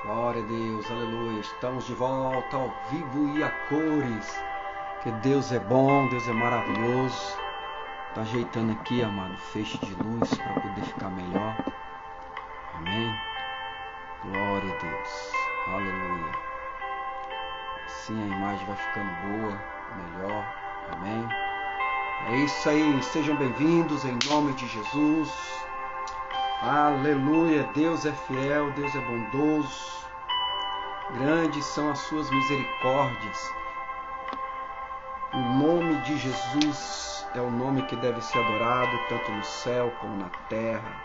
Glória a Deus, aleluia. Estamos de volta ao vivo e a cores. Que Deus é bom, Deus é maravilhoso. Tá ajeitando aqui, amado, feixe de luz para poder ficar melhor. Amém. Glória a Deus, aleluia. Assim a imagem vai ficando boa, melhor. Amém. É isso aí, sejam bem-vindos em nome de Jesus. Aleluia, Deus é fiel, Deus é bondoso. Grandes são as suas misericórdias. O nome de Jesus é o nome que deve ser adorado, tanto no céu como na terra.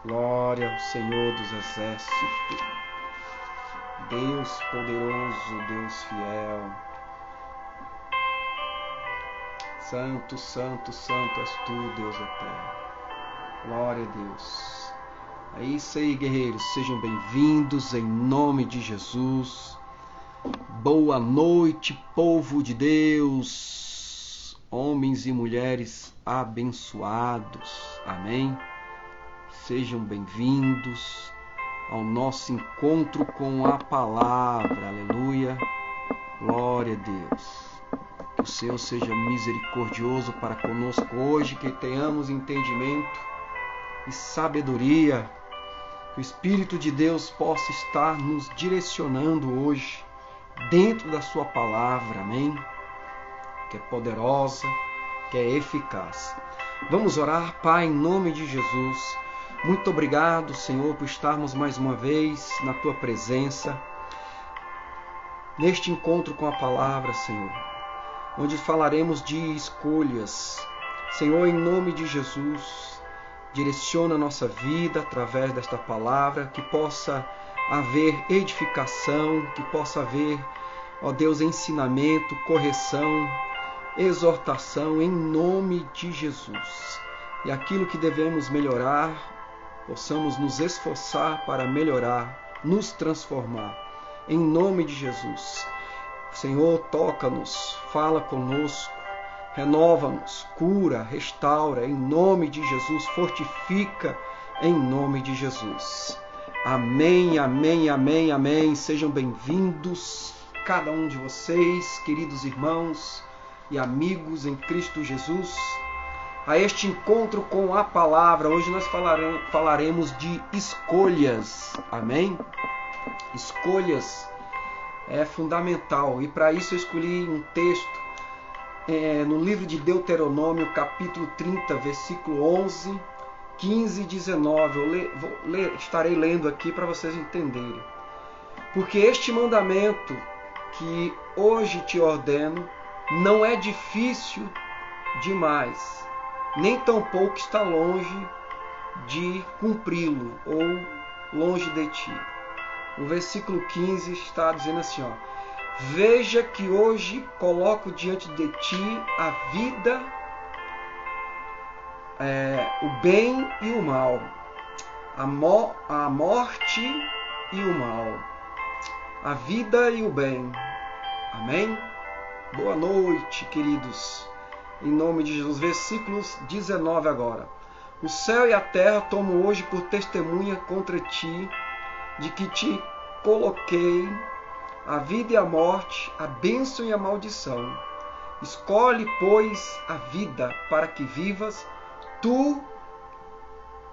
Glória ao Senhor dos Exércitos. Deus poderoso, Deus fiel. Santo, santo, santo és tu, Deus eterno. Glória a Deus. É isso aí, guerreiros. Sejam bem-vindos em nome de Jesus. Boa noite, povo de Deus. Homens e mulheres abençoados. Amém. Sejam bem-vindos ao nosso encontro com a palavra. Aleluia. Glória a Deus. Que o Senhor seja misericordioso para conosco hoje, que tenhamos entendimento e sabedoria, que o Espírito de Deus possa estar nos direcionando hoje dentro da sua palavra, amém? Que é poderosa, que é eficaz. Vamos orar, Pai, em nome de Jesus. Muito obrigado, Senhor, por estarmos mais uma vez na tua presença, neste encontro com a palavra, Senhor, onde falaremos de escolhas. Senhor, em nome de Jesus, direciona a nossa vida através desta palavra, que possa haver edificação, que possa haver, ó Deus, ensinamento, correção, exortação, em nome de Jesus. E aquilo que devemos melhorar, possamos nos esforçar para melhorar, nos transformar, em nome de Jesus. Senhor, toca-nos, fala conosco, renova-nos, cura, restaura, em nome de Jesus, fortifica, em nome de Jesus. Amém, amém, amém, amém. Sejam bem-vindos, cada um de vocês, queridos irmãos e amigos em Cristo Jesus, a este encontro com a palavra. Hoje nós falaremos de escolhas, amém? Escolhas é fundamental, e para isso eu escolhi um texto no livro de Deuteronômio, capítulo 30, versículo 11, 15 e 19. Estarei lendo aqui para vocês entenderem. Porque este mandamento que hoje te ordeno não é difícil demais, nem tampouco está longe de cumpri-lo, ou longe de ti. O versículo 15 está dizendo assim, ó: veja que hoje coloco diante de ti a vida, o bem e o mal, a morte e o mal, a vida e o bem. Amém? Boa noite, queridos. Em nome de Jesus. Versículos 19 agora. O céu e a terra tomo hoje por testemunha contra ti, de que te coloquei a vida e a morte, a bênção e a maldição. Escolhe, pois, a vida para que vivas, tu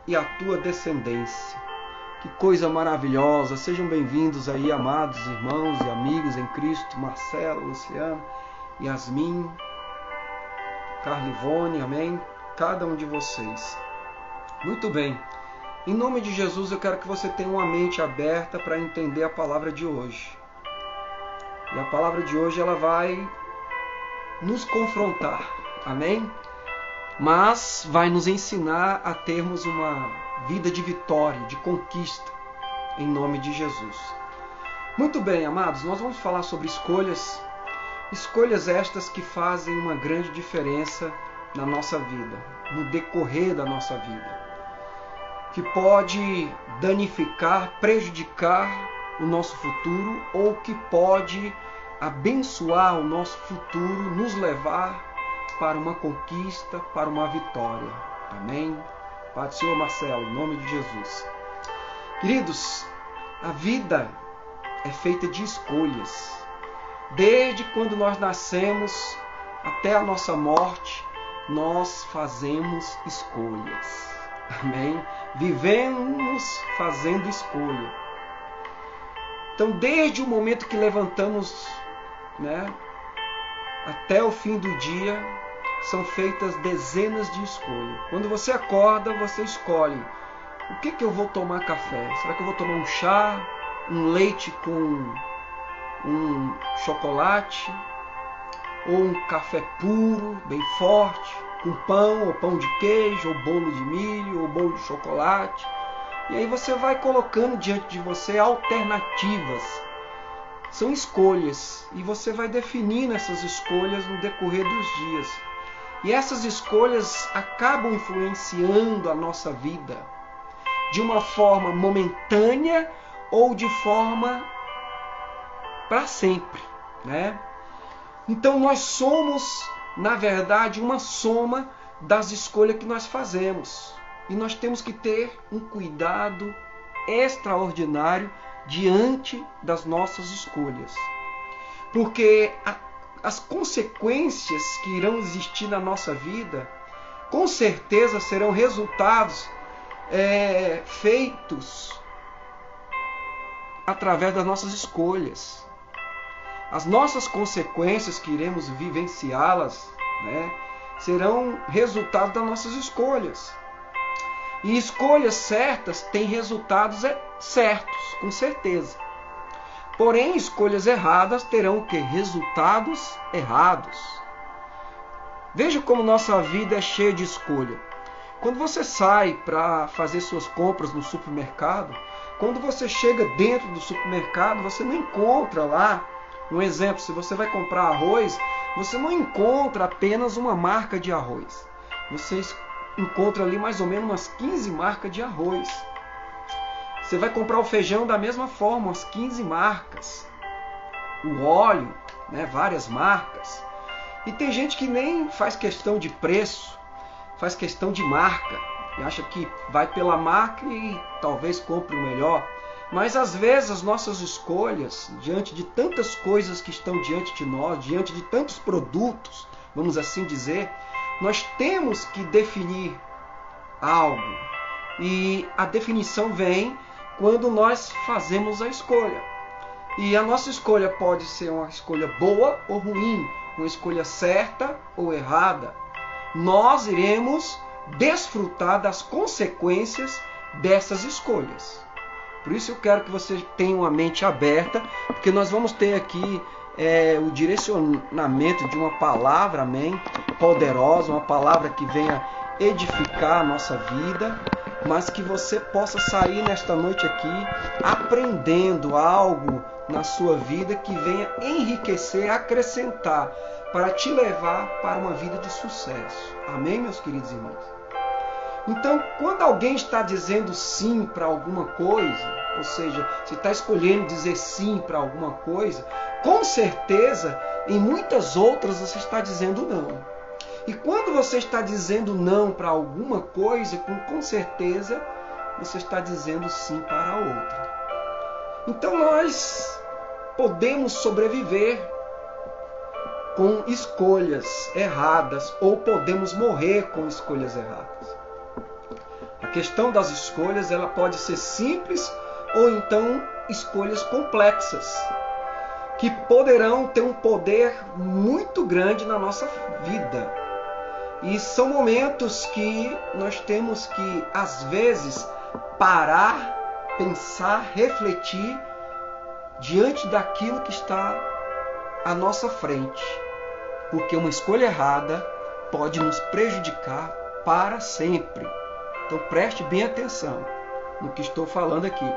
e a tua descendência. Que coisa maravilhosa! Sejam bem-vindos aí, amados irmãos e amigos em Cristo, Marcelo, Luciano, Yasmin, Carlivone, amém? Cada um de vocês. Muito bem. Em nome de Jesus, eu quero que você tenha uma mente aberta para entender a palavra de hoje. E a palavra de hoje ela vai nos confrontar, amém? Mas vai nos ensinar a termos uma vida de vitória, de conquista, em nome de Jesus. Muito bem, amados, nós vamos falar sobre escolhas. Escolhas estas que fazem uma grande diferença na nossa vida, no decorrer da nossa vida, que pode danificar, prejudicar o nosso futuro, ou que pode abençoar o nosso futuro, nos levar para uma conquista, para uma vitória. Amém? Pai do Senhor Marcelo, em nome de Jesus. Queridos, A vida é feita de escolhas. Desde quando nós nascemos até a nossa morte, nós fazemos escolhas. Amém? Vivemos fazendo escolha. Então, desde o momento que levantamos, até o fim do dia, são feitas dezenas de escolhas. Quando você acorda, você escolhe: o que eu vou tomar café? Será que eu vou tomar um chá, um leite com um chocolate, ou um café puro, bem forte, com pão, ou pão de queijo, ou bolo de milho, ou bolo de chocolate? E aí você vai colocando diante de você alternativas. São escolhas, e você vai definindo essas escolhas no decorrer dos dias. E essas escolhas acabam influenciando a nossa vida de uma forma momentânea ou de forma para sempre, Então nós somos, na verdade, uma soma das escolhas que nós fazemos. E nós temos que ter um cuidado extraordinário diante das nossas escolhas. Porque as consequências que irão existir na nossa vida, com certeza serão resultados feitos através das nossas escolhas. As nossas consequências que iremos vivenciá-las, serão resultado das nossas escolhas. E escolhas certas têm resultados certos, com certeza. Porém, escolhas erradas terão o quê? Resultados errados. Veja como nossa vida é cheia de escolha. Quando você sai para fazer suas compras no supermercado, quando você chega dentro do supermercado, você não encontra lá, um exemplo, se você vai comprar arroz, você não encontra apenas uma marca de arroz. Você encontra ali mais ou menos umas 15 marcas de arroz. Você vai comprar o feijão da mesma forma, umas 15 marcas. O óleo, várias marcas. E tem gente que nem faz questão de preço, faz questão de marca. E acha que vai pela marca e talvez compre o melhor. Mas às vezes as nossas escolhas, diante de tantas coisas que estão diante de nós, diante de tantos produtos, vamos assim dizer, nós temos que definir algo. E a definição vem quando nós fazemos a escolha. E a nossa escolha pode ser uma escolha boa ou ruim, uma escolha certa ou errada. Nós iremos desfrutar das consequências dessas escolhas. Por isso eu quero que você tenha uma mente aberta, porque nós vamos ter aqui o direcionamento de uma palavra, amém, poderosa, uma palavra que venha edificar a nossa vida, mas que você possa sair nesta noite aqui aprendendo algo na sua vida que venha enriquecer, acrescentar, para te levar para uma vida de sucesso. Amém, meus queridos irmãos? Então, quando alguém está dizendo sim para alguma coisa, ou seja, você está escolhendo dizer sim para alguma coisa, com certeza, em muitas outras você está dizendo não. E quando você está dizendo não para alguma coisa, com certeza você está dizendo sim para a outra. Então nós podemos sobreviver com escolhas erradas ou podemos morrer com escolhas erradas. A questão das escolhas, ela pode ser simples ou então escolhas complexas, que poderão ter um poder muito grande na nossa vida. E são momentos que nós temos que, às vezes, parar, pensar, refletir diante daquilo que está à nossa frente. Porque uma escolha errada pode nos prejudicar para sempre. Então preste bem atenção no que estou falando aqui.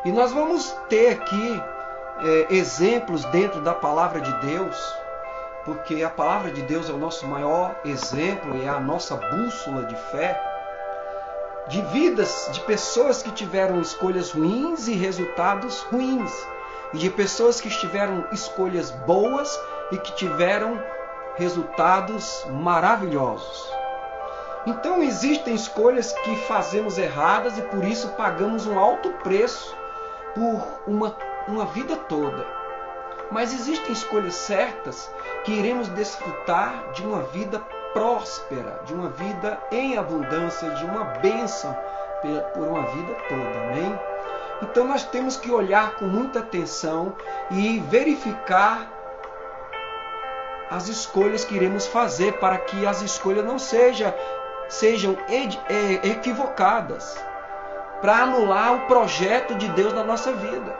E nós vamos ter aqui exemplos dentro da palavra de Deus, porque a palavra de Deus é o nosso maior exemplo e é a nossa bússola de fé, de vidas de pessoas que tiveram escolhas ruins e resultados ruins, e de pessoas que tiveram escolhas boas e que tiveram resultados maravilhosos. Então existem escolhas que fazemos erradas e por isso pagamos um alto preço por uma vida toda. Mas existem escolhas certas que iremos desfrutar de uma vida próspera, de uma vida em abundância, de uma bênção por uma vida toda. Amém? Então nós temos que olhar com muita atenção e verificar as escolhas que iremos fazer, para que as escolhas não sejam equivocadas, para anular o projeto de Deus na nossa vida.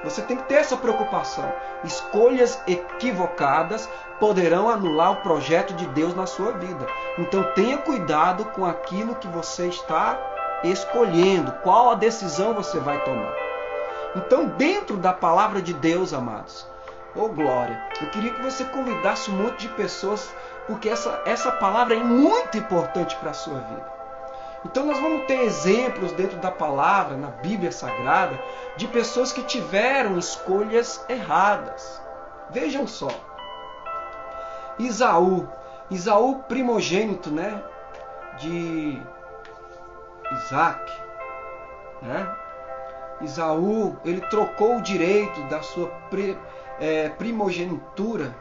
Você tem que ter essa preocupação. Escolhas equivocadas poderão anular o projeto de Deus na sua vida. Então tenha cuidado com aquilo que você está escolhendo, qual a decisão você vai tomar. Então, dentro da palavra de Deus, amados, glória, eu queria que você convidasse um monte de pessoas, porque essa palavra é muito importante para a sua vida. Então nós vamos ter exemplos dentro da palavra, na Bíblia Sagrada, de pessoas que tiveram escolhas erradas. Vejam só. Isaú primogênito, de Isaac. Isaú, ele trocou o direito da sua primogenitura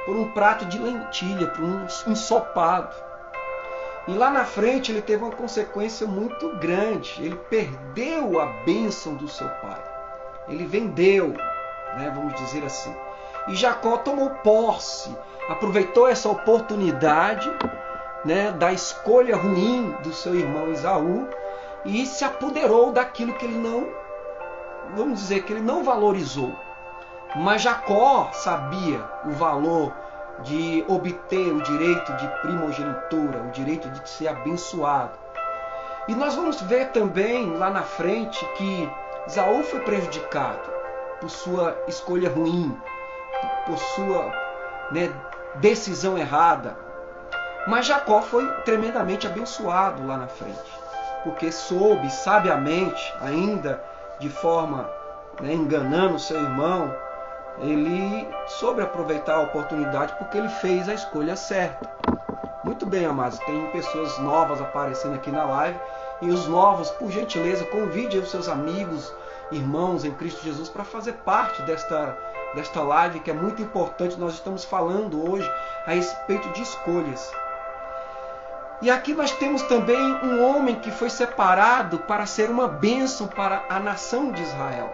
por um prato de lentilha, por um ensopado. E lá na frente ele teve uma consequência muito grande. Ele perdeu a bênção do seu pai. Ele vendeu, vamos dizer assim. E Jacó tomou posse, aproveitou essa oportunidade, da escolha ruim do seu irmão Esaú, e se apoderou daquilo que ele não, vamos dizer, que ele não valorizou. Mas Jacó sabia o valor de obter o direito de primogenitura, o direito de ser abençoado. E nós vamos ver também lá na frente que Esaú foi prejudicado por sua escolha ruim, por sua decisão errada. Mas Jacó foi tremendamente abençoado lá na frente, porque soube sabiamente, ainda de forma enganando seu irmão, ele soube aproveitar a oportunidade, porque ele fez a escolha certa. Muito bem, amados, tem pessoas novas aparecendo aqui na live, e os novos, por gentileza, convide os seus amigos, irmãos em Cristo Jesus, para fazer parte desta live, que é muito importante. Nós estamos falando hoje a respeito de escolhas. E aqui nós temos também um homem que foi separado para ser uma bênção para a nação de Israel.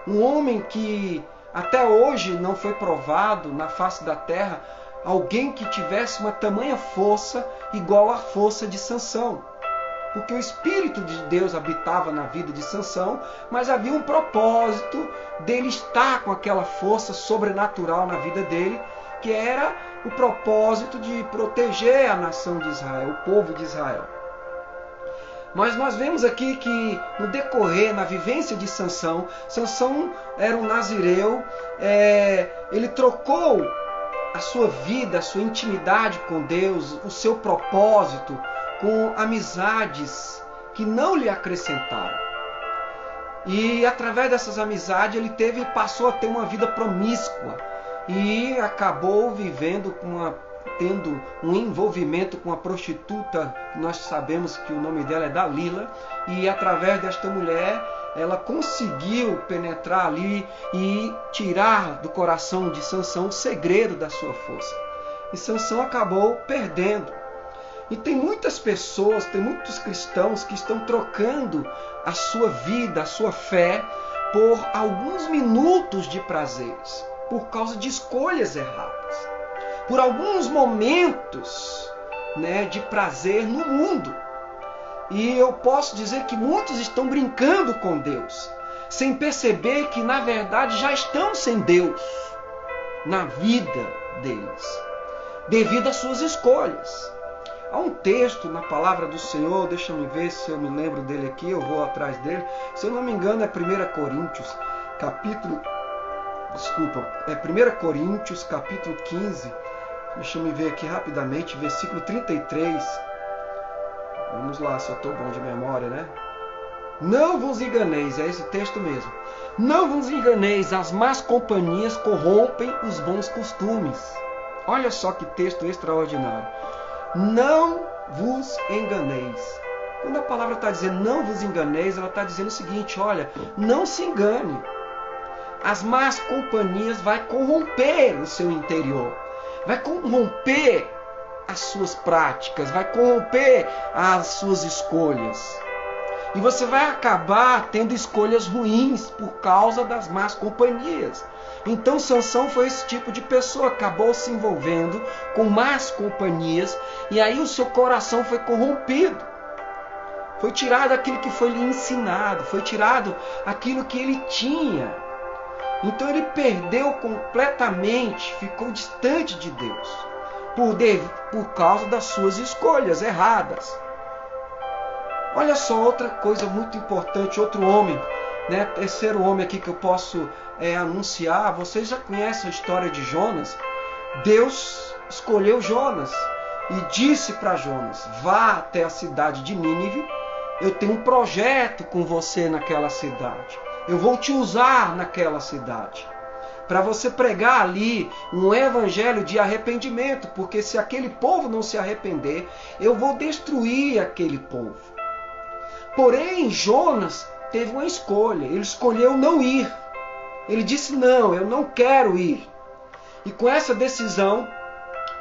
Um homem que até hoje não foi provado na face da terra alguém que tivesse uma tamanha força igual à força de Sansão. Porque o Espírito de Deus habitava na vida de Sansão, mas havia um propósito dele estar com aquela força sobrenatural na vida dele, que era o propósito de proteger a nação de Israel, o povo de Israel. Mas nós vemos aqui que no decorrer, na vivência de Sansão, Sansão era um nazireu, ele trocou a sua vida, a sua intimidade com Deus, o seu propósito, com amizades que não lhe acrescentaram. E através dessas amizades ele passou a ter uma vida promíscua e acabou tendo um envolvimento com a prostituta, nós sabemos que o nome dela é Dalila, e através desta mulher ela conseguiu penetrar ali e tirar do coração de Sansão o segredo da sua força. E Sansão acabou perdendo. E tem muitas pessoas, tem muitos cristãos que estão trocando a sua vida, a sua fé, por alguns minutos de prazeres, por causa de escolhas erradas, por alguns momentos de prazer no mundo. E eu posso dizer que muitos estão brincando com Deus, sem perceber que na verdade já estão sem Deus na vida deles, devido às suas escolhas. Há um texto na palavra do Senhor, deixa eu ver se eu me lembro dele aqui, eu vou atrás dele. Se eu não me engano é 1 Coríntios, capítulo 15. Deixa eu me ver aqui rapidamente, versículo 33. Vamos lá, se eu estou bom de memória, Não vos enganeis, é esse texto mesmo. Não vos enganeis, as más companhias corrompem os bons costumes. Olha só que texto extraordinário. Não vos enganeis. Quando a palavra está dizendo não vos enganeis, ela está dizendo o seguinte: olha, não se engane. As más companhias vai corromper o seu interior, vai corromper as suas práticas, vai corromper as suas escolhas. E você vai acabar tendo escolhas ruins por causa das más companhias. Então Sansão foi esse tipo de pessoa, acabou se envolvendo com más companhias, e aí o seu coração foi corrompido. Foi tirado aquilo que foi lhe ensinado, foi tirado aquilo que ele tinha. Então ele perdeu completamente, ficou distante de Deus, por causa das suas escolhas erradas. Olha só outra coisa muito importante, outro homem, né? Terceiro homem aqui que eu posso anunciar. Vocês já conhecem a história de Jonas? Deus escolheu Jonas e disse para Jonas: vá até a cidade de Nínive, eu tenho um projeto com você naquela cidade. Eu vou te usar naquela cidade para você pregar ali um evangelho de arrependimento, porque se aquele povo não se arrepender, eu vou destruir aquele povo. Porém, Jonas teve uma escolha. Ele escolheu não ir. Ele disse: não, eu não quero ir. E com essa decisão,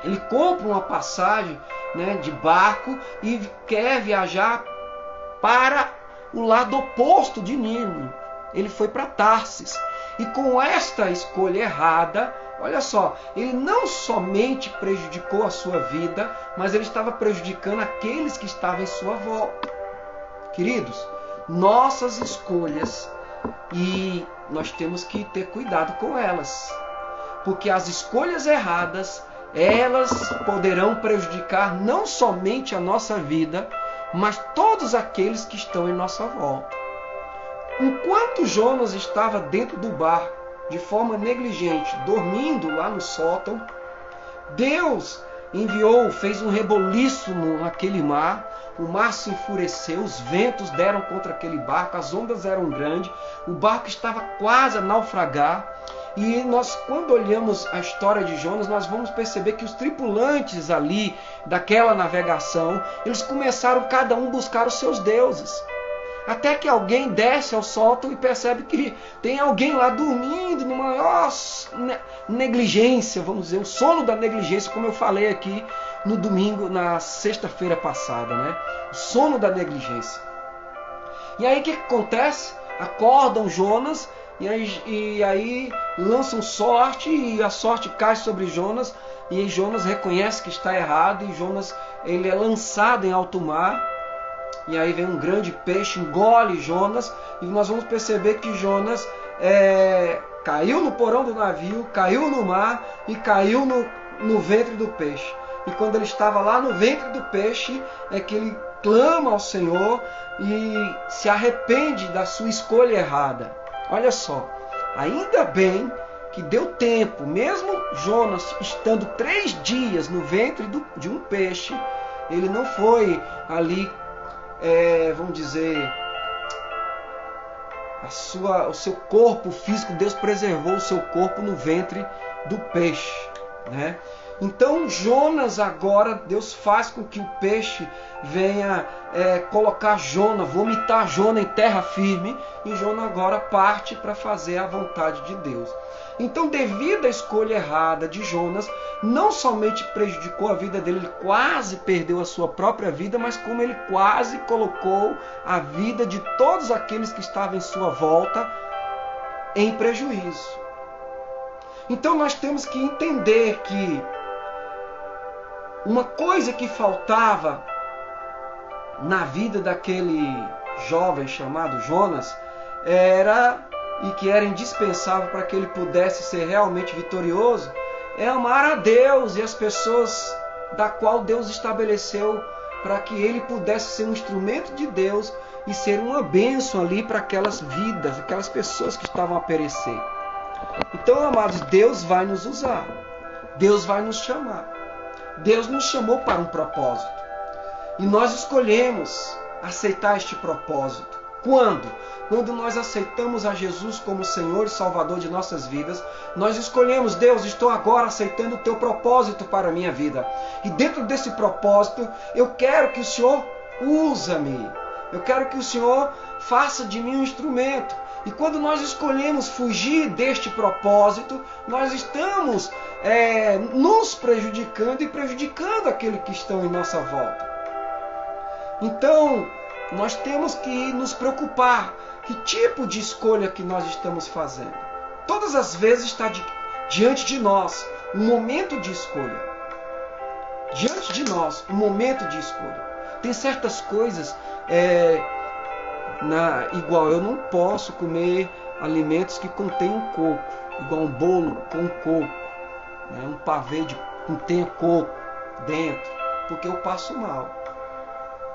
ele compra uma passagem, né, de barco e quer viajar para o lado oposto de Nínive. Ele foi para Tarsis. E com esta escolha errada, olha só, ele não somente prejudicou a sua vida, mas ele estava prejudicando aqueles que estavam em sua volta. Queridos, nossas escolhas, e nós temos que ter cuidado com elas, porque as escolhas erradas, elas poderão prejudicar não somente a nossa vida, mas todos aqueles que estão em nossa volta. Enquanto Jonas estava dentro do barco, de forma negligente, dormindo lá no sótão, Deus fez um reboliço naquele mar, o mar se enfureceu, os ventos deram contra aquele barco, as ondas eram grandes, o barco estava quase a naufragar. E nós, quando olhamos a história de Jonas, nós vamos perceber que os tripulantes ali daquela navegação, eles começaram cada um buscar os seus deuses. Até que alguém desce ao sótão e percebe que tem alguém lá dormindo numa maior negligência, vamos dizer, o sono da negligência, como eu falei aqui no domingo, na sexta-feira passada, né? O sono da negligência. E aí o que acontece? Acordam Jonas e aí lançam sorte, e a sorte cai sobre Jonas, e Jonas reconhece que está errado, e Jonas ele é lançado em alto mar. E aí vem um grande peixe, engole Jonas, e nós vamos perceber que Jonas caiu no porão do navio, caiu no mar e caiu no ventre do peixe. E quando ele estava lá no ventre do peixe, é que ele clama ao Senhor e se arrepende da sua escolha errada. Olha só, ainda bem que deu tempo, mesmo Jonas estando 3 dias no ventre de um peixe, ele não foi ali, vamos dizer, o seu corpo físico, Deus preservou o seu corpo no ventre do peixe, né? Então Jonas agora, Deus faz com que o peixe venha colocar Jonas, vomitar Jonas em terra firme, e Jonas agora parte para fazer a vontade de Deus. Então, devido à escolha errada de Jonas, não somente prejudicou a vida dele, ele quase perdeu a sua própria vida, mas como ele quase colocou a vida de todos aqueles que estavam em sua volta em prejuízo. Então nós temos que entender que uma coisa que faltava na vida daquele jovem chamado Jonas e que era indispensável para que ele pudesse ser realmente vitorioso, é amar a Deus e as pessoas da qual Deus estabeleceu para que ele pudesse ser um instrumento de Deus e ser uma bênção ali para aquelas vidas, aquelas pessoas que estavam a perecer. Então, amados, Deus vai nos usar, Deus vai nos chamar. Deus nos chamou para um propósito. E nós escolhemos aceitar este propósito. Quando? Quando nós aceitamos a Jesus como Senhor e Salvador de nossas vidas, nós escolhemos: Deus, estou agora aceitando o teu propósito para a minha vida. E dentro desse propósito, eu quero que o Senhor usa-me. Eu quero que o Senhor faça de mim um instrumento. E quando nós escolhemos fugir deste propósito, nós estamos nos prejudicando e prejudicando aqueles que estão em nossa volta. Então, nós temos que nos preocupar que tipo de escolha que nós estamos fazendo. Todas as vezes está diante de nós um momento de escolha. Diante de nós, um momento de escolha. Tem certas coisas, igual eu não posso comer alimentos que contenham coco, igual um bolo com coco, né? Um pavê que contenha coco dentro, porque eu passo mal.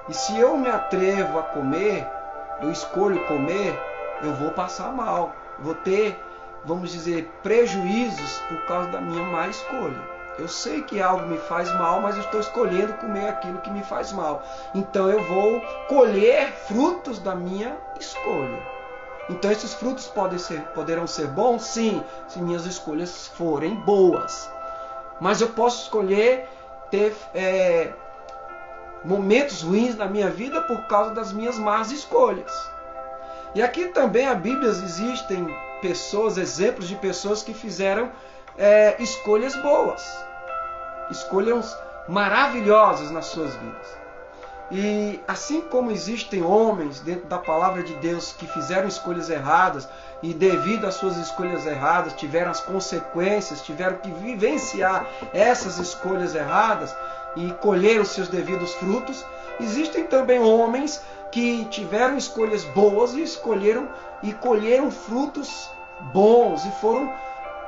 E se eu me atrevo a comer, eu escolho comer, eu vou passar mal. Vou ter, vamos dizer, prejuízos por causa da minha má escolha. Eu sei que algo me faz mal, mas eu estou escolhendo comer aquilo que me faz mal. Então eu vou colher frutos da minha escolha. Então esses frutos poderão ser bons? Sim, se minhas escolhas forem boas. Mas eu posso escolher ter momentos ruins na minha vida por causa das minhas más escolhas. E aqui também a Bíblia existem pessoas, exemplos de pessoas que fizeram escolhas boas. Escolhas maravilhosas nas suas vidas. E assim como existem homens dentro da palavra de Deus que fizeram escolhas erradas e devido às suas escolhas erradas tiveram as consequências, tiveram que vivenciar essas escolhas erradas e colher os seus devidos frutos, existem também homens que tiveram escolhas boas e colheram frutos bons e foram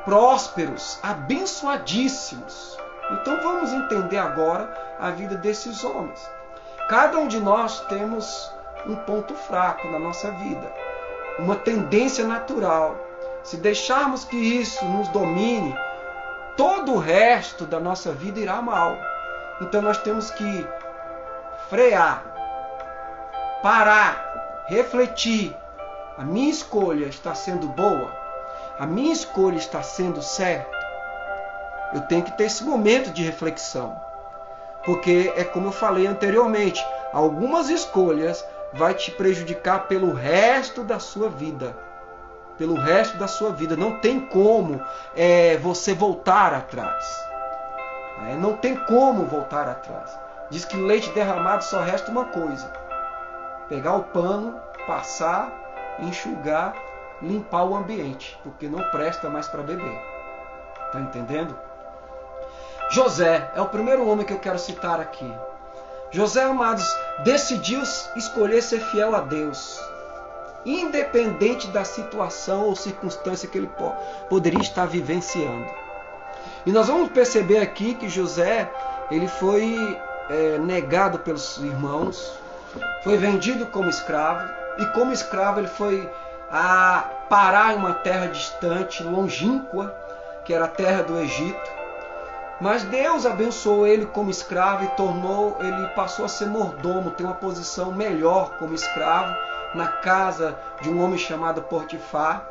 prósperos, abençoadíssimos. Então vamos entender agora a vida desses homens. Cada um de nós temos um ponto fraco na nossa vida, uma tendência natural. Se deixarmos que isso nos domine, todo o resto da nossa vida irá mal. Então nós temos que frear, parar, refletir. A minha escolha está sendo boa? A minha escolha está sendo certa? Eu tenho que ter esse momento de reflexão. Porque é como eu falei anteriormente, algumas escolhas vai te prejudicar pelo resto da sua vida. Pelo resto da sua vida. Não tem como você voltar atrás. Não tem como voltar atrás. Diz que leite derramado só resta uma coisa. Pegar o pano, passar, enxugar, limpar o ambiente. Porque não presta mais para beber. Está entendendo? José é o primeiro homem que eu quero citar aqui. José, amados, decidiu escolher ser fiel a Deus, independente da situação ou circunstância que ele poderia estar vivenciando. E nós vamos perceber aqui que José ele foi negado pelos irmãos, foi vendido como escravo, e como escravo ele foi parar em uma terra distante, longínqua, que era a terra do Egito. Mas Deus abençoou ele como escravo e ele passou a ser mordomo, tem uma posição melhor como escravo na casa de um homem chamado Potifar.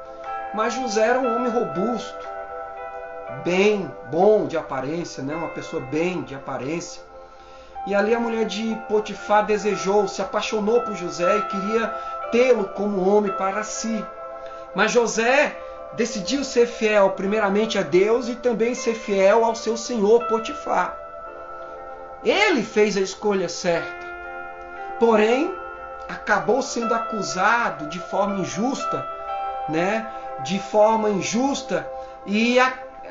Mas José era um homem robusto, bom de aparência, né? Uma pessoa bem de aparência. E ali a mulher de Potifar se apaixonou por José e queria tê-lo como homem para si. Mas José decidiu ser fiel primeiramente a Deus e também ser fiel ao seu senhor Potifar. Ele fez a escolha certa, porém acabou sendo acusado de forma injusta, e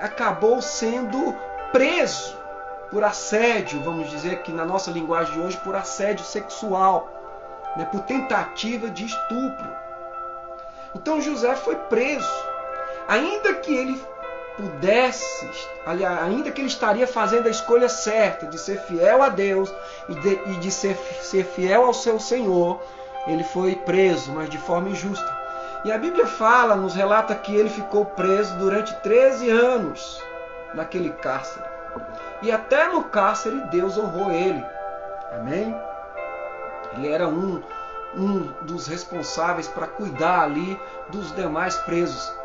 acabou sendo preso por assédio, vamos dizer que na nossa linguagem de hoje, por assédio sexual, por tentativa de estupro. Então José foi preso. Ainda que ele ainda que ele estaria fazendo a escolha certa de ser fiel a Deus e de ser fiel ao seu Senhor, ele foi preso, mas de forma injusta. E a Bíblia nos relata que ele ficou preso durante 13 anos naquele cárcere. E até no cárcere Deus honrou ele. Amém? Ele era um dos responsáveis para cuidar ali dos demais presos.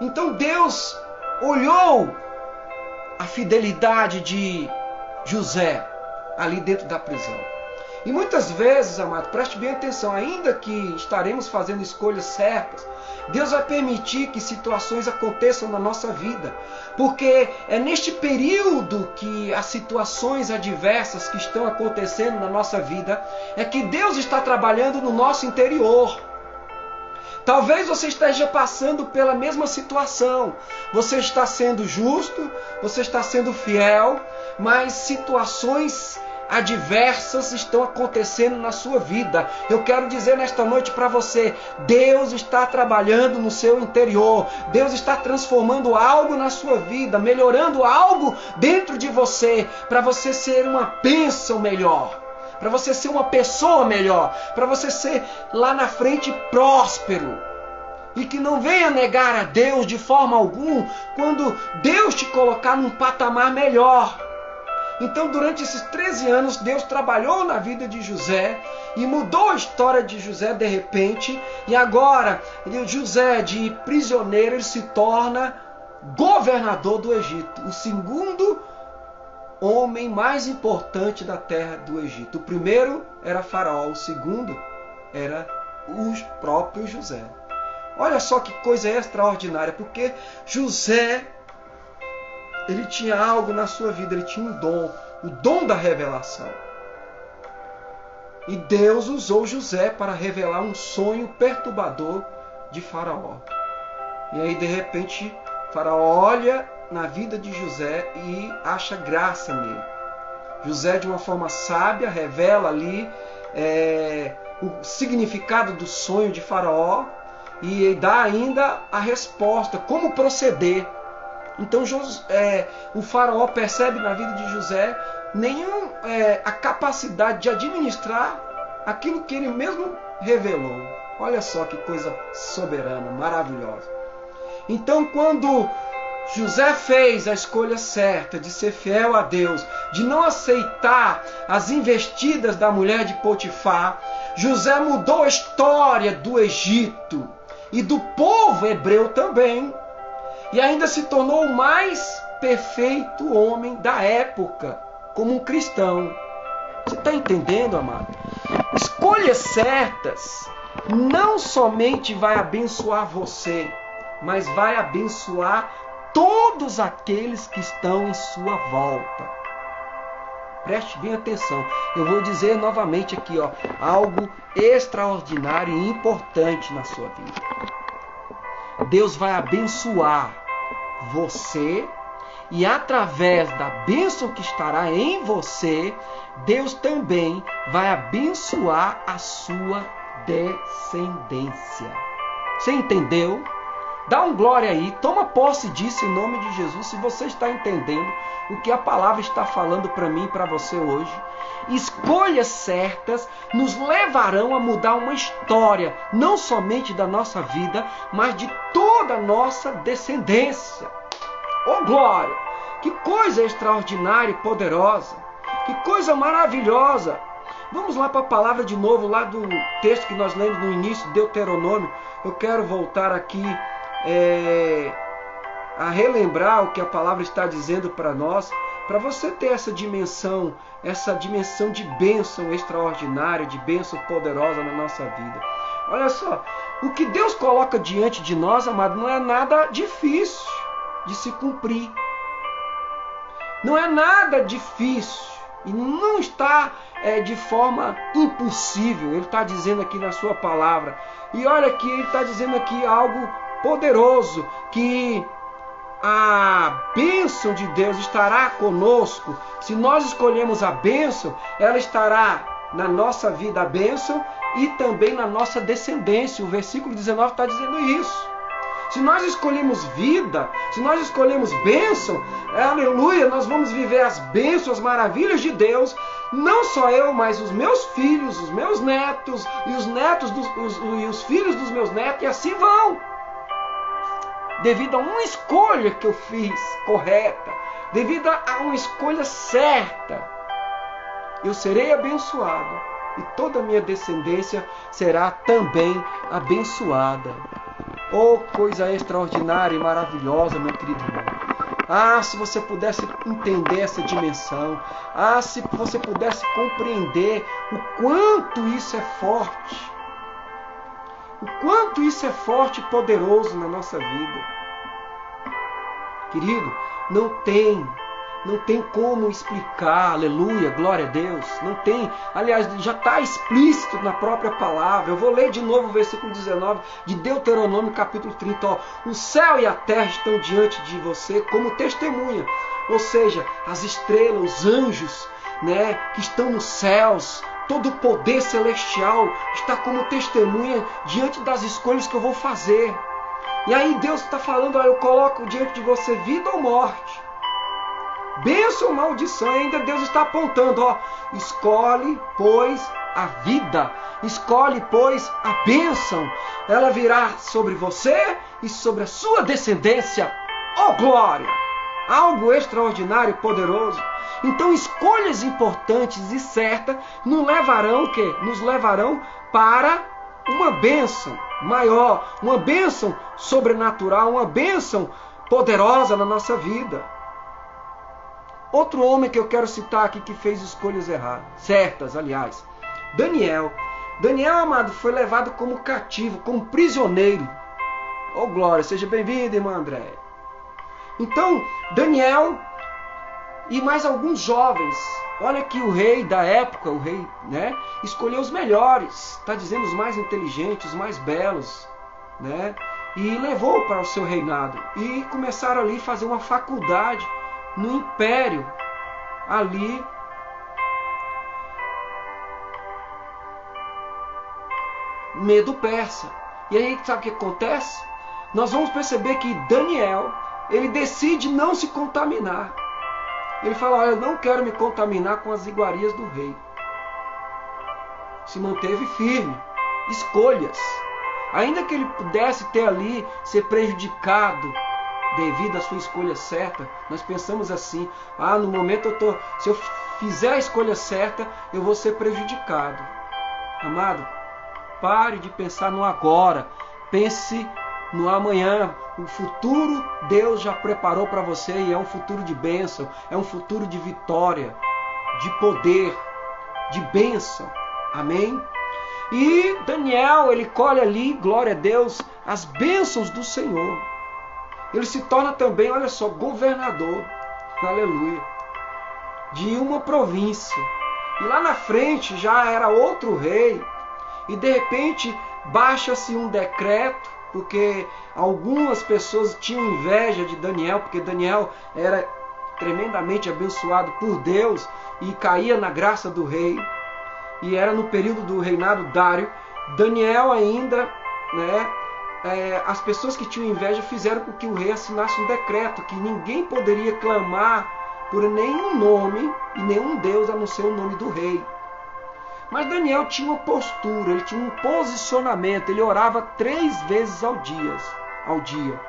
Então Deus olhou a fidelidade de José ali dentro da prisão. E muitas vezes, amado, preste bem atenção, ainda que estaremos fazendo escolhas certas, Deus vai permitir que situações aconteçam na nossa vida. Porque é neste período que as situações adversas que estão acontecendo na nossa vida, é que Deus está trabalhando no nosso interior. Talvez você esteja passando pela mesma situação. Você está sendo justo, você está sendo fiel, mas situações adversas estão acontecendo na sua vida. Eu quero dizer nesta noite para você, Deus está trabalhando no seu interior. Deus está transformando algo na sua vida, melhorando algo dentro de você, para você ser uma bênção melhor, para você ser uma pessoa melhor, para você ser lá na frente próspero. E que não venha negar a Deus de forma alguma quando Deus te colocar num patamar melhor. Então, durante esses 13 anos, Deus trabalhou na vida de José e mudou a história de José de repente. E agora, José, de prisioneiro, ele se torna governador do Egito, o segundo homem mais importante da terra do Egito. O primeiro era Faraó, o segundo era o próprio José. Olha só que coisa extraordinária, porque José, ele tinha algo na sua vida, ele tinha um dom, o dom da revelação. E Deus usou José para revelar um sonho perturbador de Faraó. E aí, de repente, Faraó olha na vida de José e acha graça nele. José, de uma forma sábia, revela ali o significado do sonho de Faraó e dá ainda a resposta, como proceder. Então o Faraó percebe na vida de José a capacidade de administrar aquilo que ele mesmo revelou. Olha só que coisa soberana, maravilhosa. Então, quando José fez a escolha certa de ser fiel a Deus, de não aceitar as investidas da mulher de Potifar, José mudou a história do Egito e do povo hebreu também. E ainda se tornou o mais perfeito homem da época, como um cristão. Você está entendendo, amado? Escolhas certas não somente vai abençoar você, mas vai abençoar todos aqueles que estão em sua volta. Preste bem atenção. Eu vou dizer novamente aqui, algo extraordinário e importante na sua vida. Deus vai abençoar você e através da bênção que estará em você, Deus também vai abençoar a sua descendência. Você entendeu? Dá um glória aí, toma posse disso em nome de Jesus, se você está entendendo o que a palavra está falando para mim e para você hoje. Escolhas certas nos levarão a mudar uma história, não somente da nossa vida, mas de toda a nossa descendência. Oh glória! Que coisa extraordinária e poderosa! Que coisa maravilhosa! Vamos lá para a palavra de novo, lá do texto que nós lemos no início, Deuteronômio. Eu quero voltar aqui a relembrar o que a palavra está dizendo para nós, para você ter essa dimensão de bênção extraordinária, de bênção poderosa na nossa vida. Olha só, o que Deus coloca diante de nós, amado, não é nada difícil de se cumprir. Não é nada difícil e não está de forma impossível. Ele está dizendo aqui na sua palavra. E olha que ele está dizendo aqui algo poderoso, que a bênção de Deus estará conosco. Se nós escolhemos a bênção, ela estará na nossa vida, a bênção, e também na nossa descendência. O versículo 19 está dizendo isso. Se nós escolhemos vida, se nós escolhemos bênção, aleluia, nós vamos viver as bênçãos, as maravilhas de Deus. Não só eu, mas os meus filhos, os meus netos, e os netos e os filhos dos meus netos, e assim vão. Devido a uma escolha que eu fiz correta, devido a uma escolha certa, eu serei abençoado e toda a minha descendência será também abençoada. Oh, coisa extraordinária e maravilhosa, meu querido irmão. Ah, se você pudesse entender essa dimensão. Ah, se você pudesse compreender o quanto isso é forte. O quanto isso é forte e poderoso na nossa vida. Querido, não tem como explicar, aleluia, glória a Deus, não tem, aliás, já está explícito na própria palavra. Eu vou ler de novo o versículo 19 de Deuteronômio capítulo 30, ó. O céu e a terra estão diante de você como testemunha, ou seja, as estrelas, os anjos, né, que estão nos céus, todo o poder celestial está como testemunha diante das escolhas que eu vou fazer. E aí Deus está falando, ó, eu coloco diante de você vida ou morte, bênção ou maldição. E ainda Deus está apontando, ó, escolhe, pois, a vida. Escolhe, pois, a bênção. Ela virá sobre você e sobre a sua descendência. Oh, glória! Algo extraordinário e poderoso. Então, escolhas importantes e certas nos levarão, o quê? Nos levarão para uma bênção maior, uma bênção sobrenatural, uma bênção poderosa na nossa vida. Outro homem que eu quero citar aqui que fez escolhas erradas, certas, aliás. Daniel. Daniel, amado, foi levado como cativo, como prisioneiro. Oh, glória, seja bem-vindo, irmã André. Então, Daniel e mais alguns jovens. Olha que o rei da época, o rei, né, escolheu os melhores, está dizendo os mais inteligentes, os mais belos, né, e levou para o seu reinado. E começaram ali a fazer uma faculdade no império, ali Medo-Persa. E aí, sabe o que acontece? Nós vamos perceber que Daniel, ele decide não se contaminar. Ele fala, olha, eu não quero me contaminar com as iguarias do rei. Se manteve firme. Escolhas. Ainda que ele pudesse ter ali, ser prejudicado devido à sua escolha certa, nós pensamos assim, no momento se eu fizer a escolha certa, eu vou ser prejudicado. Amado, pare de pensar no agora. Pense no amanhã. O futuro Deus já preparou para você e é um futuro de bênção, é um futuro de vitória, de poder, de bênção. Amém? E Daniel, ele colhe ali, glória a Deus, as bênçãos do Senhor. Ele se torna também, olha só, governador, aleluia, de uma província. E lá na frente já era outro rei. E de repente baixa-se um decreto, porque algumas pessoas tinham inveja de Daniel, porque Daniel era tremendamente abençoado por Deus e caía na graça do rei. E era no período do reinado Dário. Daniel ainda, né, as pessoas que tinham inveja fizeram com que o rei assinasse um decreto que ninguém poderia clamar por nenhum nome e nenhum Deus a não ser o nome do rei. Mas Daniel tinha uma postura, ele tinha um posicionamento, ele orava 3 vezes ao dia.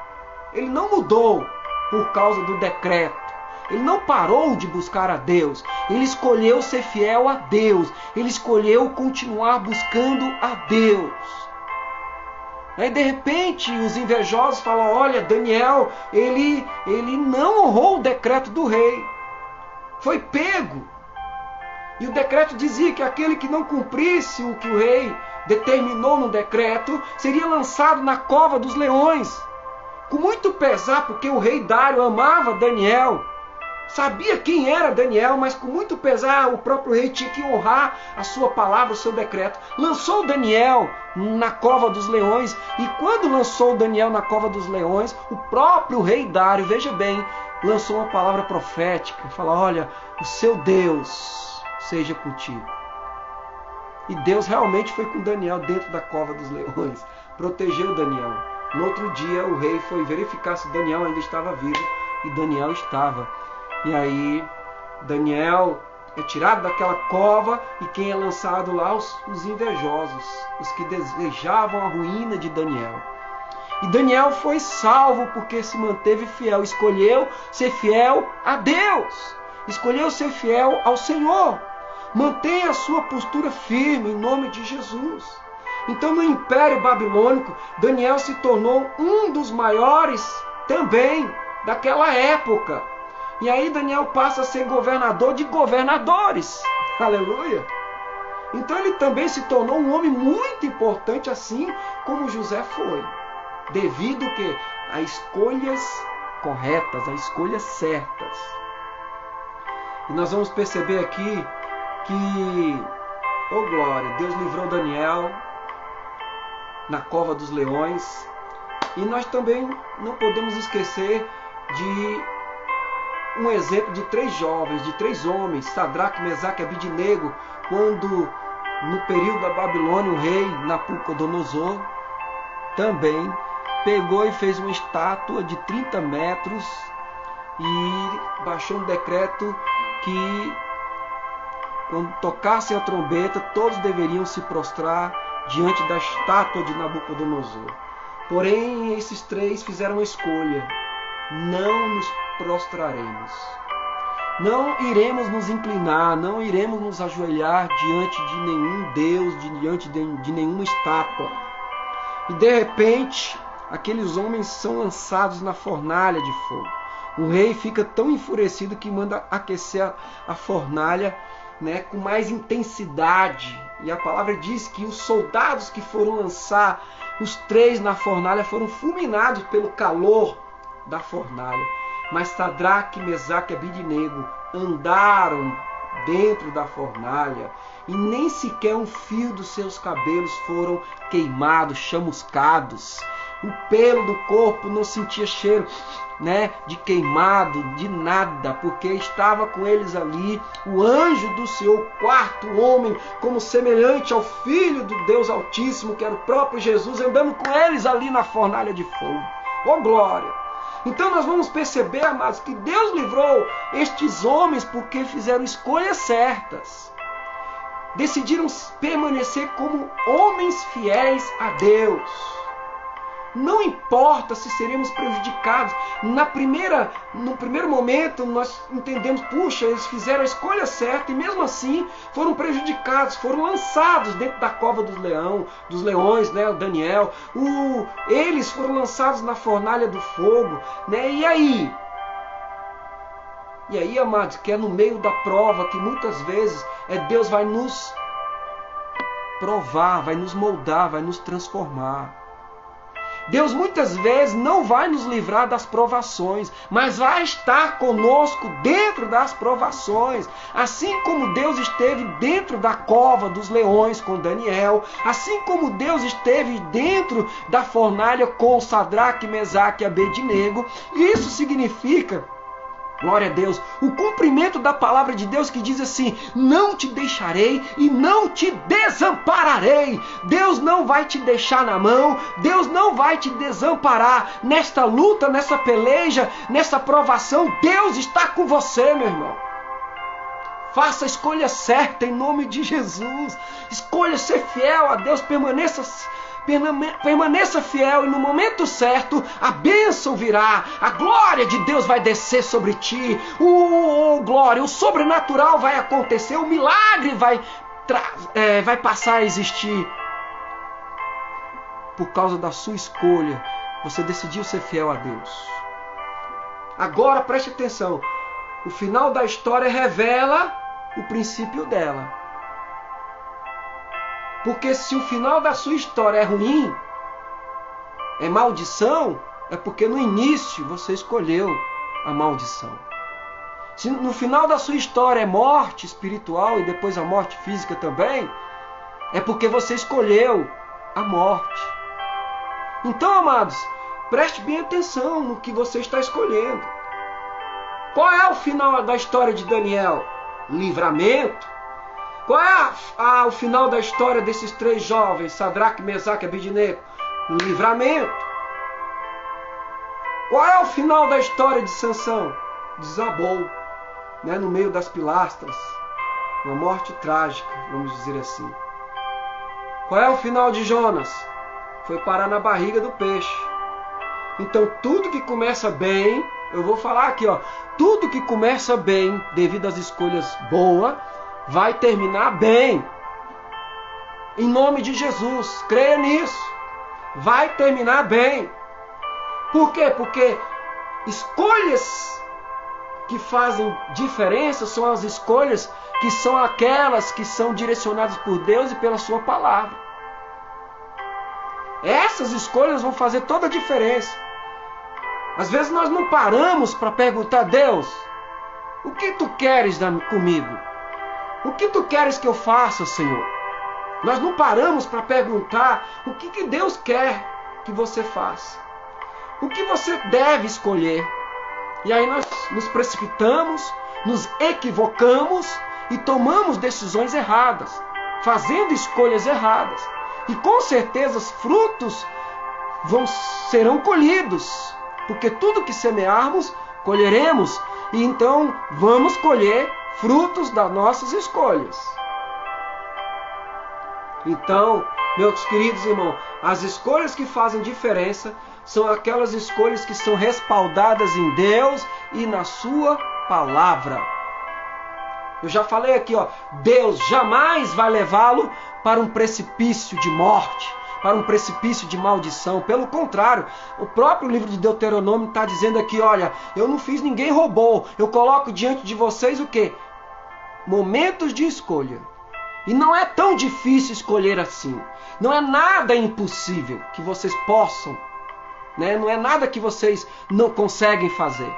Ele não mudou por causa do decreto. Ele não parou de buscar a Deus. Ele escolheu ser fiel a Deus. Ele escolheu continuar buscando a Deus. Aí de repente os invejosos falam, olha, Daniel, ele não honrou o decreto do rei. Foi pego. E o decreto dizia que aquele que não cumprisse o que o rei determinou no decreto seria lançado na cova dos leões. Com muito pesar, porque o rei Dário amava Daniel, sabia quem era Daniel, mas com muito pesar o próprio rei tinha que honrar a sua palavra, o seu decreto. Lançou Daniel na cova dos leões, e quando lançou Daniel na cova dos leões, o próprio rei Dário, veja bem, lançou uma palavra profética, falou, olha, o seu Deus seja contigo. E Deus realmente foi com Daniel dentro da cova dos leões, protegeu Daniel. No outro dia o rei foi verificar se Daniel ainda estava vivo, e Daniel estava. E aí Daniel é tirado daquela cova, e quem é lançado lá? Os invejosos, os que desejavam a ruína de Daniel. E Daniel foi salvo porque se manteve fiel, escolheu ser fiel a Deus, escolheu ser fiel ao Senhor. Mantenha a sua postura firme em nome de Jesus. Então no Império Babilônico, Daniel se tornou um dos maiores também daquela época. E aí Daniel passa a ser governador de governadores. Aleluia! Então ele também se tornou um homem muito importante, assim como José foi. Devido que a escolhas corretas, a escolhas certas. E nós vamos perceber aqui que, oh glória, Deus livrou Daniel na cova dos leões. E nós também não podemos esquecer de um exemplo de 3 jovens, de 3 homens, Sadraque, Mesaque e Abidnego, quando no período da Babilônia o rei Nabucodonosor também pegou e fez uma estátua de 30 metros e baixou um decreto que quando tocassem a trombeta todos deveriam se prostrar diante da estátua de Nabucodonosor. Porém, esses 3 fizeram uma escolha: não nos prostraremos, não iremos nos inclinar, não iremos nos ajoelhar diante de nenhum Deus, diante de nenhuma estátua. E de repente, aqueles homens são lançados na fornalha de fogo. O rei fica tão enfurecido que manda aquecer a fornalha, com mais intensidade. E a palavra diz que os soldados que foram lançar os 3 na fornalha foram fulminados pelo calor da fornalha. Mas Sadraque, Mesaque e Abidnego andaram dentro da fornalha e nem sequer um fio dos seus cabelos foram queimados, chamuscados. O pelo do corpo não sentia cheiro, de queimado, de nada, porque estava com eles ali o anjo do Senhor, o 4º homem, como semelhante ao Filho do Deus Altíssimo, que era o próprio Jesus, andando com eles ali na fornalha de fogo. Oh glória! Então nós vamos perceber, amados, que Deus livrou estes homens porque fizeram escolhas certas. Decidiram permanecer como homens fiéis a Deus. Não importa se seremos prejudicados. No primeiro momento nós entendemos, puxa, eles fizeram a escolha certa e mesmo assim foram prejudicados, foram lançados dentro da cova dos leões, o Daniel. Eles foram lançados na fornalha do fogo, E aí? E aí, amados, que é no meio da prova que muitas vezes Deus vai nos provar, vai nos moldar, vai nos transformar. Deus muitas vezes não vai nos livrar das provações, mas vai estar conosco dentro das provações. Assim como Deus esteve dentro da cova dos leões com Daniel, assim como Deus esteve dentro da fornalha com Sadraque, Mesaque e Abednego, isso significa, glória a Deus, o cumprimento da palavra de Deus que diz assim: não te deixarei e não te desampararei. Deus não vai te deixar na mão, Deus não vai te desamparar nesta luta, nessa peleja, nessa provação. Deus está com você, meu irmão. Faça a escolha certa em nome de Jesus. Escolha ser fiel a Deus, permaneça fiel e no momento certo a bênção virá, a glória de Deus vai descer sobre ti, glória, o sobrenatural vai acontecer, o milagre vai passar a existir. Por causa da sua escolha, você decidiu ser fiel a Deus. Agora preste atenção, o final da história revela o princípio dela. Porque se o final da sua história é ruim, é maldição, é porque no início você escolheu a maldição. Se no final da sua história é morte espiritual e depois a morte física também, é porque você escolheu a morte. Então, amados, preste bem atenção no que você está escolhendo. Qual é o final da história de Daniel? Livramento. Qual é o final da história desses 3 jovens, Sadraque, Mesaque e Abednego? Livramento. Qual é o final da história de Sansão? Desabou, no meio das pilastras. Uma morte trágica, vamos dizer assim. Qual é o final de Jonas? Foi parar na barriga do peixe. Então tudo que começa bem, eu vou falar aqui, tudo que começa bem, devido às escolhas boas, vai terminar bem. Em nome de Jesus, creia nisso. Vai terminar bem. Por quê? Porque escolhas que fazem diferença são as escolhas que são aquelas que são direcionadas por Deus e pela sua palavra. Essas escolhas vão fazer toda a diferença. Às vezes nós não paramos para perguntar: Deus, o que tu queres comigo? O que tu queres que eu faça, Senhor? Nós não paramos para perguntar o que Deus quer que você faça. O que você deve escolher. E aí nós nos precipitamos, nos equivocamos e tomamos decisões erradas, fazendo escolhas erradas. E com certeza os frutos serão colhidos, porque tudo que semearmos, colheremos. E então vamos colher frutos das nossas escolhas. Então, meus queridos irmãos, as escolhas que fazem diferença são aquelas escolhas que são respaldadas em Deus e na sua palavra. Eu já falei aqui, Deus jamais vai levá-lo para um precipício de morte, para um precipício de maldição. Pelo contrário, o próprio livro de Deuteronômio está dizendo aqui: olha, eu não fiz ninguém roubou, eu coloco diante de vocês o quê? Momentos de escolha. E não é tão difícil escolher assim. Não é nada impossível que vocês possam, não é nada que vocês não conseguem fazer.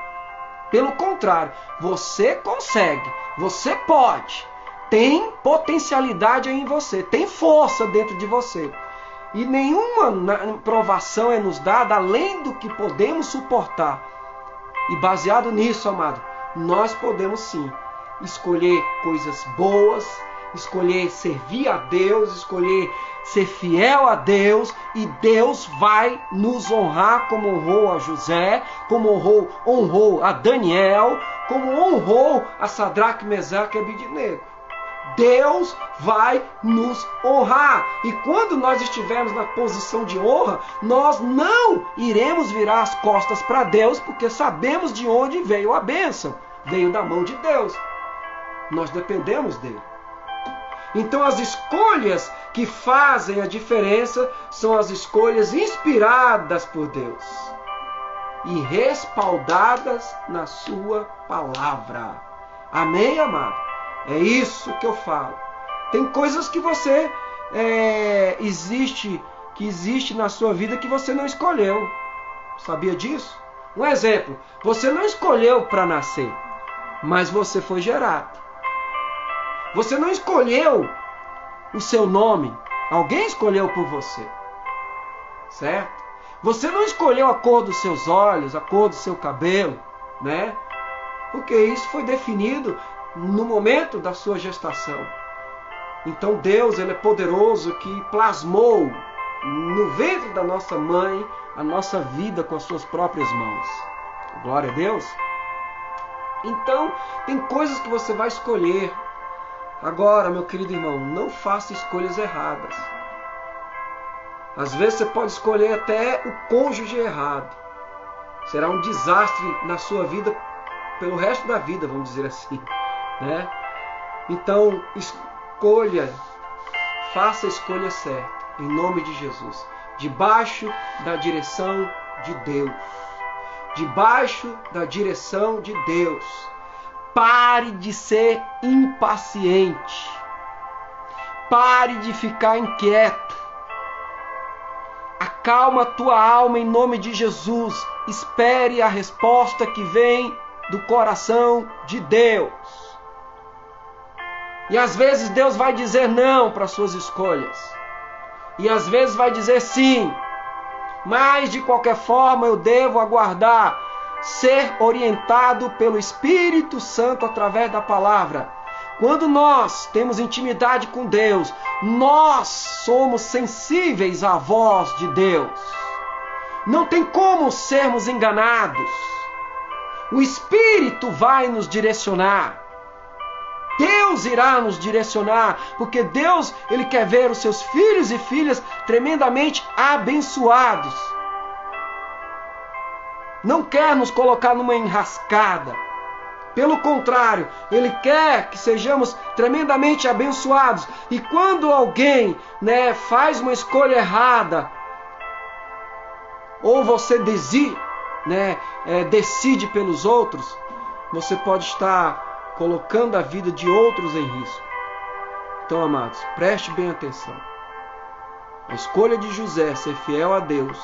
Pelo contrário, você consegue, você pode. Tem potencialidade em você, tem força dentro de você. E nenhuma provação é nos dada além do que podemos suportar. E baseado nisso, amado, nós podemos sim escolher coisas boas, escolher servir a Deus, escolher ser fiel a Deus, e Deus vai nos honrar como honrou a José, como honrou a Daniel, como honrou a Sadraque, Mesaque e Abednego. Deus vai nos honrar. E quando nós estivermos na posição de honra, nós não iremos virar as costas para Deus, porque sabemos de onde veio a bênção. Veio da mão de Deus. Nós dependemos dele. Então as escolhas que fazem a diferença são as escolhas inspiradas por Deus e respaldadas na sua palavra. Amém, amado? É isso que eu falo. Tem coisas que você existe na sua vida que você não escolheu. Sabia disso? Um exemplo: você não escolheu para nascer, mas você foi gerado. Você não escolheu o seu nome, alguém escolheu por você, certo? Você não escolheu a cor dos seus olhos, a cor do seu cabelo, Porque isso foi definido no momento da sua gestação. Então Deus, ele é poderoso, que plasmou no ventre da nossa mãe a nossa vida com as suas próprias mãos. Glória a Deus. Então tem coisas que você vai escolher. Agora, meu querido irmão, não faça escolhas erradas. Às vezes você pode escolher até o cônjuge errado. Será um desastre na sua vida pelo resto da vida, vamos dizer assim, Então, faça a escolha certa, em nome de Jesus, debaixo da direção de Deus. Debaixo da direção de Deus. Pare de ser impaciente. Pare de ficar inquieto. Acalma a tua alma em nome de Jesus. Espere a resposta que vem do coração de Deus. E às vezes Deus vai dizer não para as suas escolhas. E às vezes vai dizer sim. Mas de qualquer forma eu devo aguardar, ser orientado pelo Espírito Santo através da palavra. Quando nós temos intimidade com Deus, nós somos sensíveis à voz de Deus. Não tem como sermos enganados. O Espírito vai nos direcionar. Deus irá nos direcionar, porque Deus, ele quer ver os seus filhos e filhas tremendamente abençoados. Não quer nos colocar numa enrascada. Pelo contrário, ele quer que sejamos tremendamente abençoados. E quando alguém, faz uma escolha errada, ou você decide pelos outros, você pode estar colocando a vida de outros em risco. Então, amados, preste bem atenção. A escolha de José ser fiel a Deus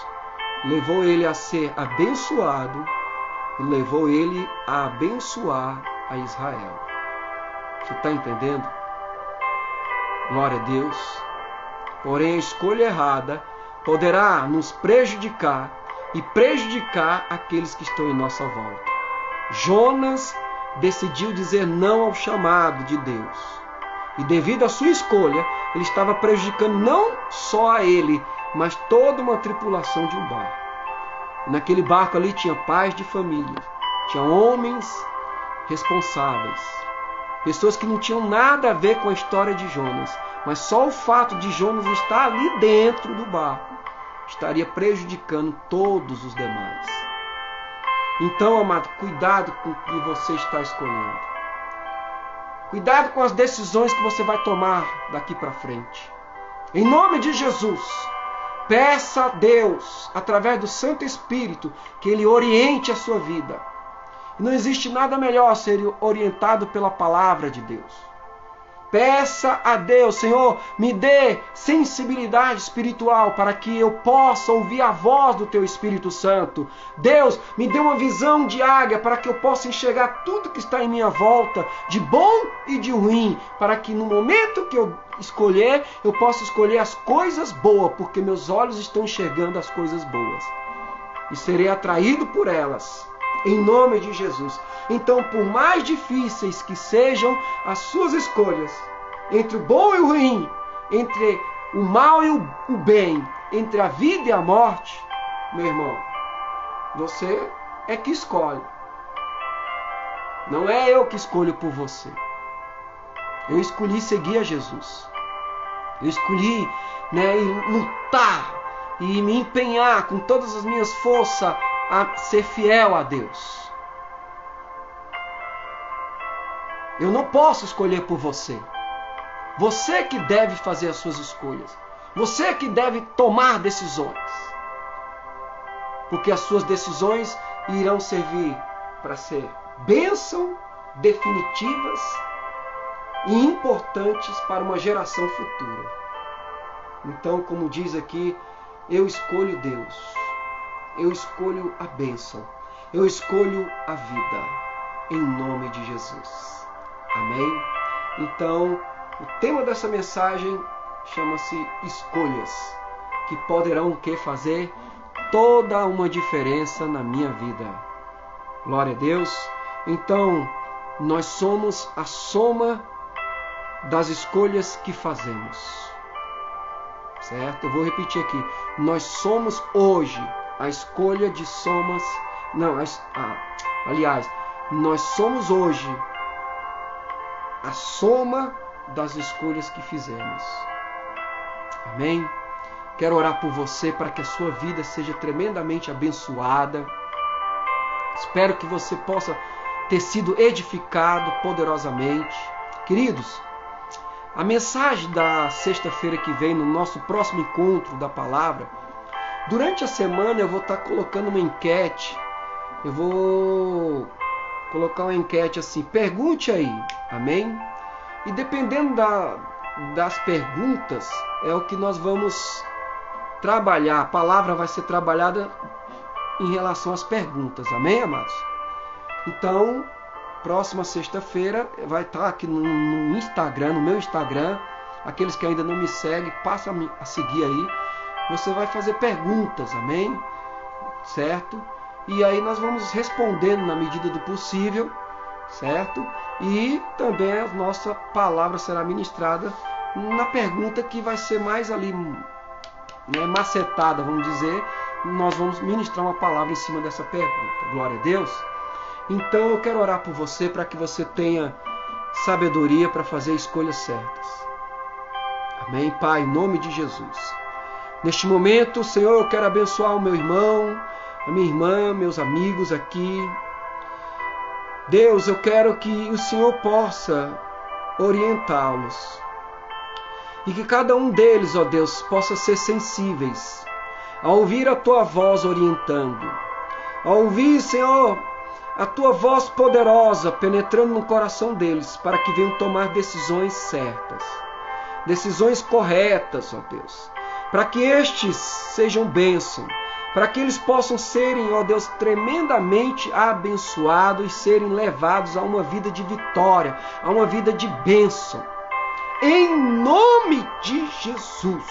levou ele a ser abençoado e levou ele a abençoar a Israel. Você está entendendo? Glória a Deus. Porém, a escolha errada poderá nos prejudicar e prejudicar aqueles que estão em nossa volta. Jonas decidiu dizer não ao chamado de Deus. E devido à sua escolha, ele estava prejudicando não só a ele, mas toda uma tripulação de um barco. E naquele barco ali tinha pais de família, tinha homens responsáveis, pessoas que não tinham nada a ver com a história de Jonas, mas só o fato de Jonas estar ali dentro do barco estaria prejudicando todos os demais. Então, amado, cuidado com o que você está escolhendo. Cuidado com as decisões que você vai tomar daqui para frente. Em nome de Jesus, peça a Deus, através do Santo Espírito, que Ele oriente a sua vida. Não existe nada melhor ser orientado pela palavra de Deus. Peça a Deus, Senhor, me dê sensibilidade espiritual para que eu possa ouvir a voz do Teu Espírito Santo. Deus, me dê uma visão de águia para que eu possa enxergar tudo que está em minha volta, de bom e de ruim, para que no momento que eu escolher, eu possa escolher as coisas boas, porque meus olhos estão enxergando as coisas boas. E serei atraído por elas. Em nome de Jesus. Então, por mais difíceis que sejam as suas escolhas, entre o bom e o ruim, entre o mal e o bem, entre a vida e a morte, meu irmão, você é que escolhe. Não é eu que escolho por você. Eu escolhi seguir a Jesus. Eu escolhi lutar e me empenhar com todas as minhas forças a ser fiel a Deus. Eu não posso escolher por você. Você que deve fazer as suas escolhas. Você que deve tomar decisões. Porque as suas decisões irão servir para ser bênção definitivas e importantes para uma geração futura. Então, como diz aqui, eu escolho Deus. Eu escolho a bênção. Eu escolho a vida. Em nome de Jesus. Amém? Então, o tema dessa mensagem chama-se escolhas, que poderão fazer toda uma diferença na minha vida. Glória a Deus. Então, nós somos a soma das escolhas que fazemos. Certo? Eu vou repetir aqui. Nós somos hoje a escolha de somas... aliás, nós somos hoje a soma das escolhas que fizemos. Amém? Quero orar por você para que a sua vida seja tremendamente abençoada. Espero que você possa ter sido edificado poderosamente. Queridos, a mensagem da sexta-feira que vem, no nosso próximo encontro da palavra, durante a semana eu vou estar colocando uma enquete. Eu vou colocar uma enquete assim, pergunte aí, amém? E dependendo das perguntas, é o que nós vamos trabalhar. A palavra vai ser trabalhada em relação às perguntas, amém, amados? Então, próxima sexta-feira vai estar aqui no Instagram, no meu Instagram. Aqueles que ainda não me seguem, passa a seguir aí. Você vai fazer perguntas, amém? Certo? E aí nós vamos respondendo na medida do possível, certo? E também a nossa palavra será ministrada na pergunta que vai ser mais ali, macetada, vamos dizer. Nós vamos ministrar uma palavra em cima dessa pergunta. Glória a Deus. Então eu quero orar por você para que você tenha sabedoria para fazer escolhas certas. Amém, Pai, em nome de Jesus. Neste momento, Senhor, eu quero abençoar o meu irmão, a minha irmã, meus amigos aqui. Deus, eu quero que o Senhor possa orientá-los. E que cada um deles, ó Deus, possa ser sensíveis a ouvir a Tua voz orientando, a ouvir, Senhor, a tua voz poderosa penetrando no coração deles, para que venham tomar decisões certas, decisões corretas, ó Deus, para que estes sejam bênção, para que eles possam serem, ó Deus, tremendamente abençoados e serem levados a uma vida de vitória, a uma vida de bênção. Em nome de Jesus,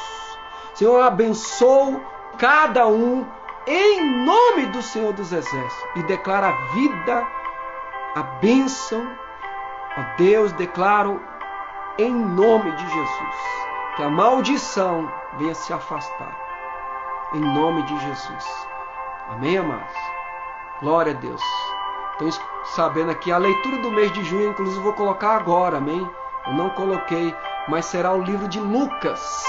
Senhor, abençoo cada um em nome do Senhor dos Exércitos e declara a vida, a bênção, ó Deus, declaro em nome de Jesus que a maldição venha se afastar. Em nome de Jesus. Amém, amados? Glória a Deus. Estou sabendo aqui, a leitura do mês de junho, inclusive vou colocar agora, amém? Eu não coloquei, mas será o livro de Lucas.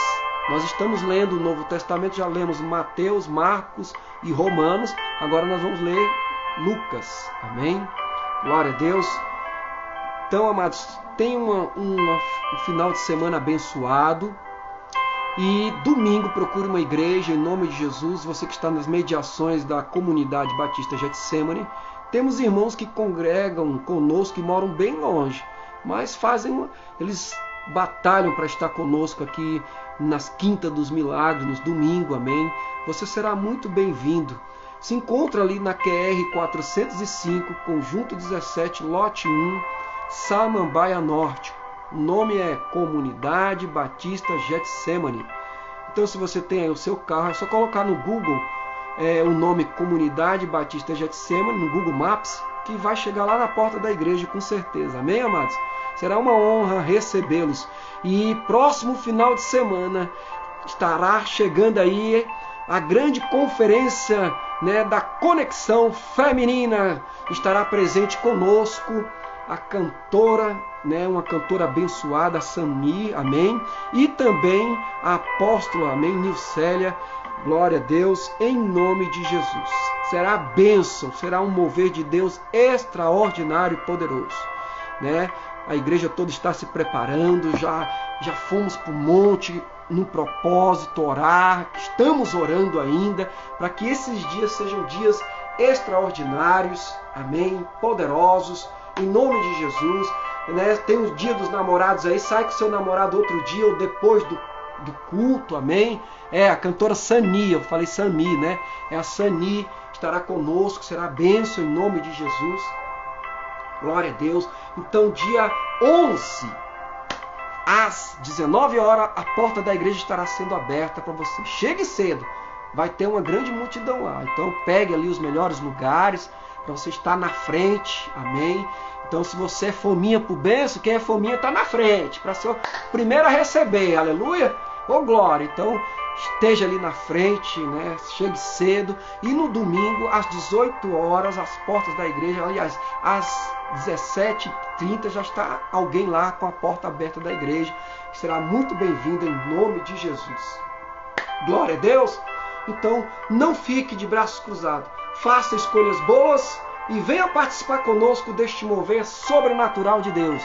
Nós estamos lendo o Novo Testamento, já lemos Mateus, Marcos e Romanos. Agora nós vamos ler Lucas. Amém? Glória a Deus. Então, amados, tenham um final de semana abençoado. E domingo procure uma igreja em nome de Jesus. Você que está nas mediações da comunidade Batista Getsemane. Temos irmãos que congregam conosco e moram bem longe, mas eles batalham para estar conosco aqui nas Quintas dos Milagres, nos domingos, amém? Você será muito bem-vindo. Se encontra ali na QR 405, Conjunto 17, Lote 1, Samambaia Norte. O nome é Comunidade Batista Getsemane. Então, se você tem aí o seu carro, é só colocar no Google o nome Comunidade Batista Getsemane, no Google Maps, que vai chegar lá na porta da igreja com certeza. Amém, amados? Será uma honra recebê-los. E próximo final de semana estará chegando aí a grande conferência, né, da Conexão Feminina. Estará presente conosco a cantora, né, uma cantora abençoada, Sami, amém? E também a apóstola, amém, Nilcélia, glória a Deus, em nome de Jesus. Será bênção, será um mover de Deus extraordinário e poderoso, né? A igreja toda está se preparando, já fomos para o monte no propósito, orar, estamos orando ainda, para que esses dias sejam dias extraordinários, amém, poderosos, em nome de Jesus, né? Tem o dia dos namorados aí, sai com seu namorado outro dia ou depois do culto, amém? A cantora Sani, eu falei Sami, né? É a Sani, estará conosco, será bênção em nome de Jesus. Glória a Deus. Então, dia 11, às 19 horas, a porta da igreja estará sendo aberta para você. Chegue cedo, vai ter uma grande multidão lá. Então, pegue ali os melhores lugares para você estar na frente, amém? Então, se você é fominha por bênção, quem é fominha está na frente, para ser o primeiro a receber, aleluia, ô glória. Então, esteja ali na frente, né? Chegue cedo. E no domingo, às 18 horas, as portas da igreja, aliás, às 17h30, já está alguém lá com a porta aberta da igreja. Será muito bem-vindo em nome de Jesus. Glória a Deus. Então, não fique de braços cruzados. Faça escolhas boas e venha participar conosco deste mover sobrenatural de Deus.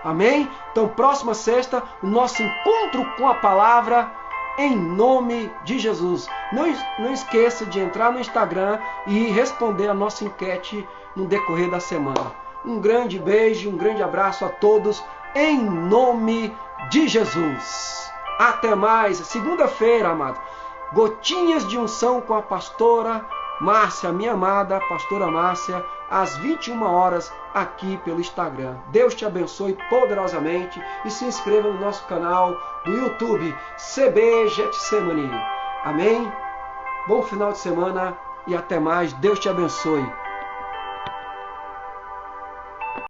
Amém? Então, próxima sexta, o nosso encontro com a palavra em nome de Jesus. Não esqueça de entrar no Instagram e responder a nossa enquete no decorrer da semana. Um grande beijo, um grande abraço a todos em nome de Jesus. Até mais. Segunda-feira, amado. Gotinhas de unção com a pastora Márcia, minha amada pastora Márcia, às 21 horas aqui pelo Instagram. Deus te abençoe poderosamente e se inscreva no nosso canal do YouTube CB Getsemane. Amém? Bom final de semana e até mais. Deus te abençoe.